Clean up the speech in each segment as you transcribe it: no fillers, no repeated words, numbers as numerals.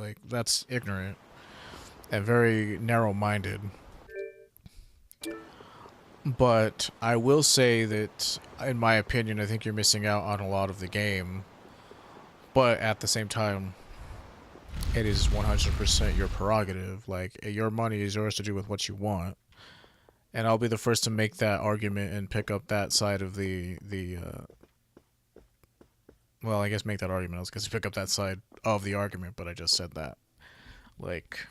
Like, that's ignorant and very narrow-minded. But I will say that, in my opinion, I think you're missing out on a lot of the game. But at the same time, it is 100% your prerogative. Like, your money is yours to do with what you want. And I'll be the first to make that argument and pick up that side of well, I guess make that argument. I was going to pick up that side of the argument, but I just said that. Like,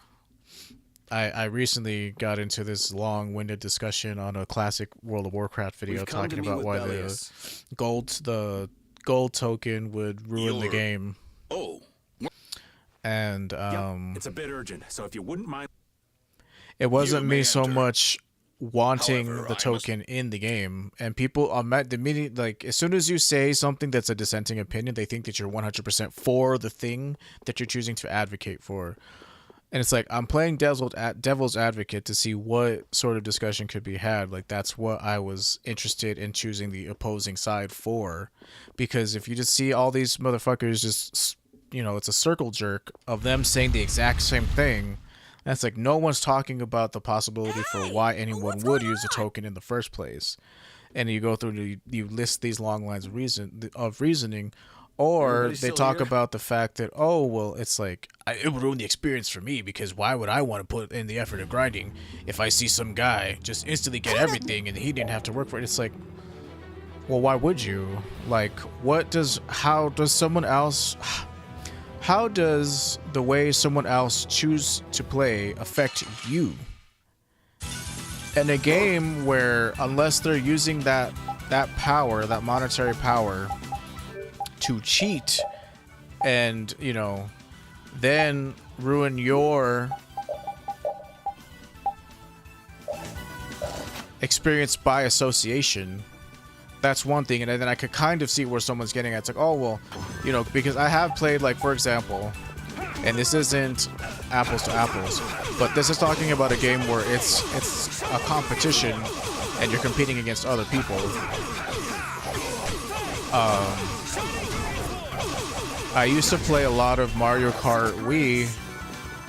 I recently got into this long-winded discussion on a classic World of Warcraft video talking about why the gold token would ruin the game. Oh. And It's a bit urgent, so if you wouldn't mind. It wasn't me so much wanting the token in the game, and people the meaning, like, as soon as you say something that's a dissenting opinion, they think that you're 100% for the thing that you're choosing to advocate for. And it's like, I'm playing devil's advocate to see what sort of discussion could be had. Like, that's what I was interested in choosing the opposing side for. Because if you just see all these motherfuckers just, you know, it's a circle jerk of them saying the exact same thing. That's like, no one's talking about the possibility for why anyone would use a token in the first place. And you go through, you list these long lines of reasoning. Or they talk about the fact that, oh, well, it's like, it would ruin the experience for me, because why would I want to put in the effort of grinding if I see some guy just instantly get everything and he didn't have to work for it? It's like, well, why would you? Like, how does the way someone else choose to play affect you? In a game where, unless they're using that power, that monetary power, to cheat and, you know, then ruin your experience by association, that's one thing. And then I could kind of see where someone's getting at. It's like, oh, well, you know, because I have played, like, for example, and this isn't apples to apples, but this is talking about a game where it's a competition and you're competing against other people. I used to play a lot of Mario Kart Wii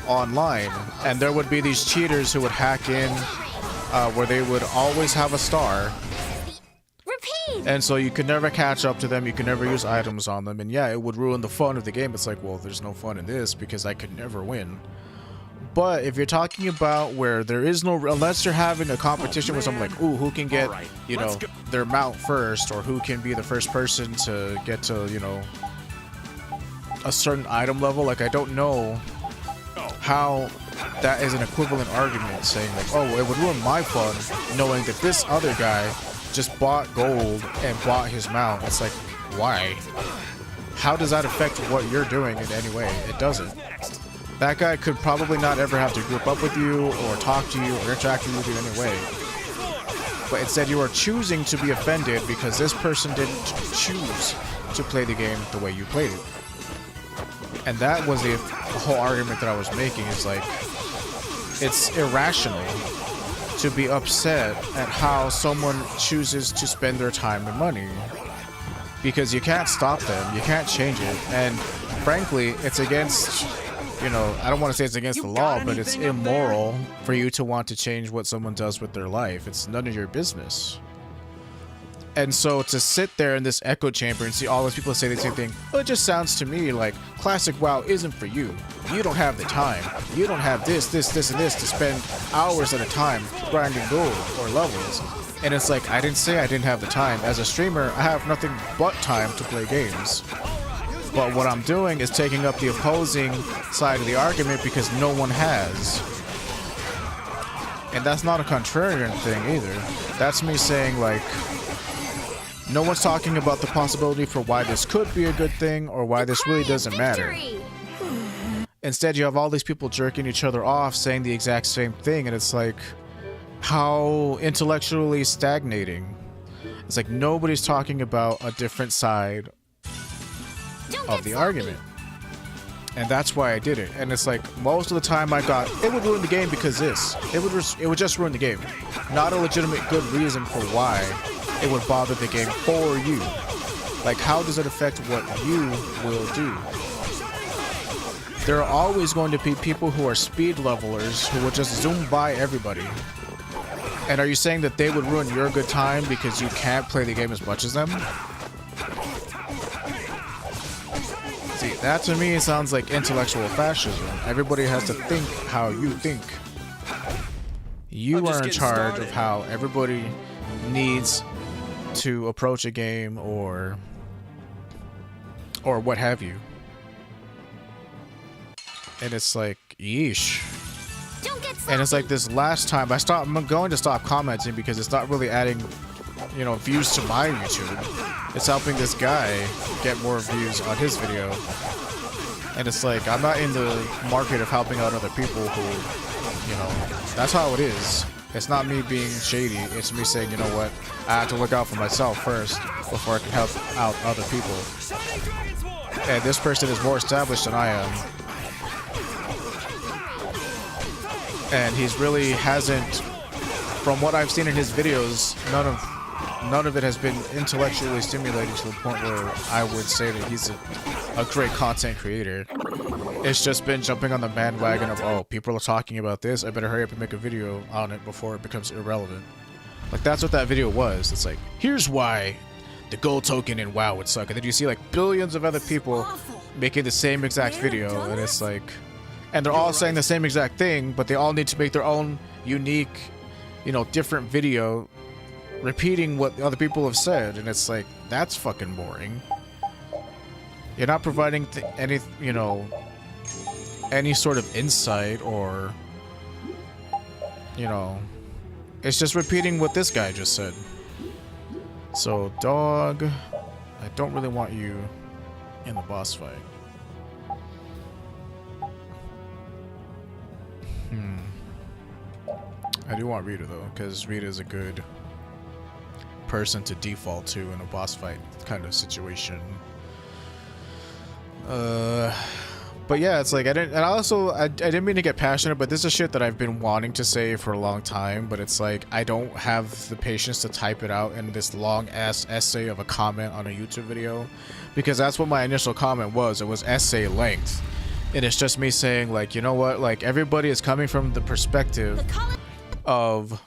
online, and there would be these cheaters who would hack in where they would always have a star. Repeat. And so you could never catch up to them, you could never use items on them, and yeah, it would ruin the fun of the game. It's like, well, there's no fun in this because I could never win. But if you're talking about where there is no, unless you're having a competition with someone like, ooh, who can get, you know, their mount first, or who can be the first person to get to, you know, a certain item level, like, I don't know how that is an equivalent argument, saying like, oh, it would ruin my fun knowing that this other guy just bought gold and bought his mount. It's like, why? How does that affect what you're doing in any way? It doesn't. That guy could probably not ever have to group up with you or talk to you or interact with you in any way. But instead you are choosing to be offended because this person didn't choose to play the game the way you played it. And that was the whole argument that I was making, is like, it's irrational to be upset at how someone chooses to spend their time and money. Because you can't stop them, you can't change it, and frankly, it's against, you know, I don't want to say it's against the law, but it's immoral for you to want to change what someone does with their life. It's none of your business. And so to sit there in this echo chamber and see all those people say the same thing, well, it just sounds to me like classic WoW isn't for you. You don't have the time. You don't have this, and this to spend hours at a time grinding gold or levels. And it's like, I didn't say I didn't have the time. As a streamer, I have nothing but time to play games. But what I'm doing is taking up the opposing side of the argument because no one has. And that's not a contrarian thing either. That's me saying, like, no one's talking about the possibility for why this could be a good thing or why this really doesn't matter. Instead, you have all these people jerking each other off saying the exact same thing, and it's like, how intellectually stagnating. It's like nobody's talking about a different side of the argument. And that's why I did it. And it's like, most of the time I got, it would ruin the game because this. It would just ruin the game. Not a legitimate good reason for why it would bother the game for you. Like, how does it affect what you will do? there are always going to be people who are speed levelers who will just zoom by everybody. And are you saying that they would ruin your good time because you can't play the game as much as them? See, that to me sounds like intellectual fascism. Everybody has to think how you think. You are in charge of how everybody needs to approach a game or what have you. And it's like, yeesh. And it's like this last time I'm going to stop commenting because it's not really adding, you know, views to my YouTube. It's helping this guy get more views on his video. And it's like, I'm not in the market of helping out other people who, you know, that's how it is. It's not me being shady. It's me saying, you know what, I have to look out for myself first before I can help out other people. And this person is more established than I am. And he's really hasn't, from what I've seen in his videos, none of it has been intellectually stimulating to the point where I would say that he's a great content creator. It's just been jumping on the bandwagon of, oh, people are talking about this, I better hurry up and make a video on it before it becomes irrelevant. Like, that's what that video was. It's like, here's why the gold token in WoW would suck. And then you see like billions of other people making the same exact video, and it's like, and they're all saying the same exact thing, but they all need to make their own unique, you know, different video repeating what other people have said. And it's like, that's fucking boring. You're not providing any, you know, any sort of insight or, you know, it's just repeating what this guy just said. So, dog, I don't really want you in the boss fight. I do want Rita though, because Rita is a good person to default to in a boss fight kind of situation. But yeah, it's like I didn't mean to get passionate, but this is shit that I've been wanting to say for a long time, but it's like I don't have the patience to type it out in this long ass essay of a comment on a YouTube video, because that's what my initial comment was. It was essay length. And it's just me saying, like, you know what, like, everybody is coming from the perspective of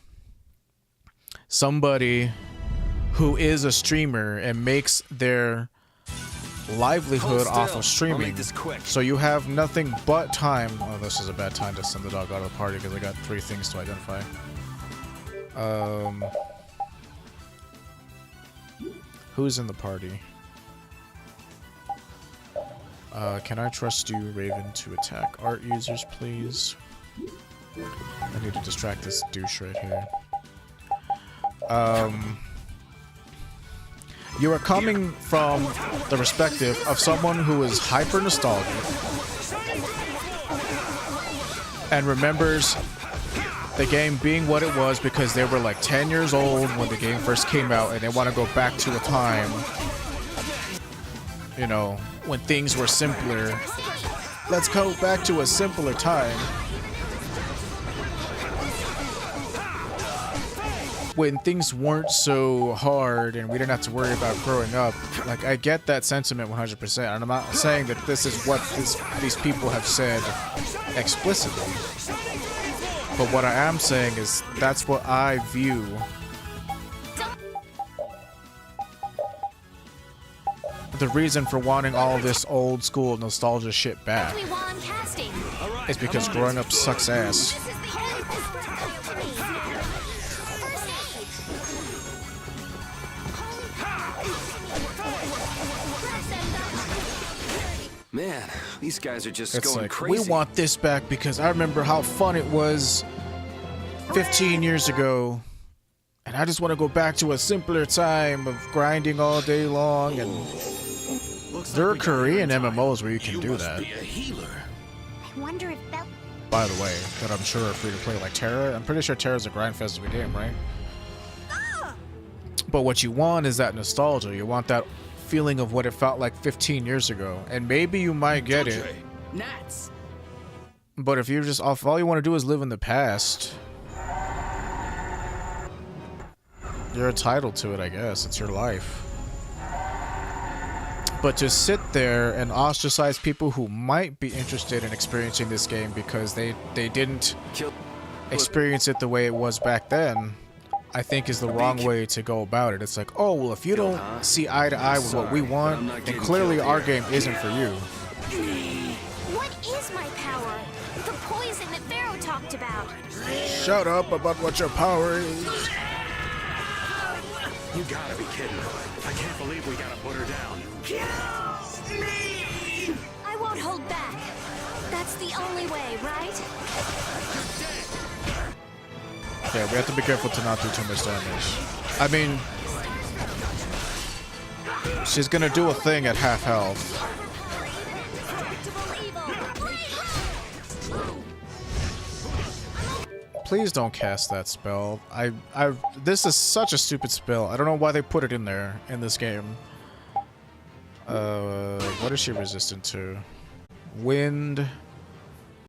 somebody who is a streamer and makes their livelihood off of streaming. So you have nothing but time. Oh, this is a bad time to send the dog out of the party because I got 3 things to identify. Who's in the party? Can I trust you, Raven, to attack art users, please? I need to distract this douche right here. You are coming from the perspective of someone who is hyper nostalgic and remembers the game being what it was because they were like 10 years old when the game first came out, and they want to go back to a time, you know, when things were simpler. Let's go back to a simpler time. When things weren't so hard and we didn't have to worry about growing up. Like, I get that sentiment 100%, and I'm not saying that this is what these people have said explicitly. But what I am saying is that's what I view the reason for wanting all this old school nostalgia shit back is because growing up sucks ass. Man, these guys are just It's going like, crazy. we want this back because I remember how fun it was 15 years ago. And I just want to go back to a simpler time of grinding all day long. And there are Korean MMOs where you can do that. I wonder if Bell. By the way, that I'm sure are free to play, like Terra. I'm pretty sure Terra's a grind-festive game, right? But what you want is that nostalgia. You want that feeling of what it felt like 15 years ago. And maybe you might get it. But if you're just if all you want to do is live in the past, you're entitled to it, I guess. It's your life. But to sit there and ostracize people who might be interested in experiencing this game because they didn't experience it the way it was back then, I think is the wrong way to go about it. It's like, oh, well, if you don't see eye to eye with what we want, then clearly our game isn't for you. What is my power? The poison that Pharaoh talked about. Shut up about what your power is. You gotta be kidding. I can't believe we gotta put her down. Kill me! I won't hold back. That's the only way, right? Yeah, we have to be careful to not do too much damage. I mean, she's gonna do a thing at half health. Please don't cast that spell. This is such a stupid spell. I don't know why they put it in there in this game. What is she resistant to? Wind.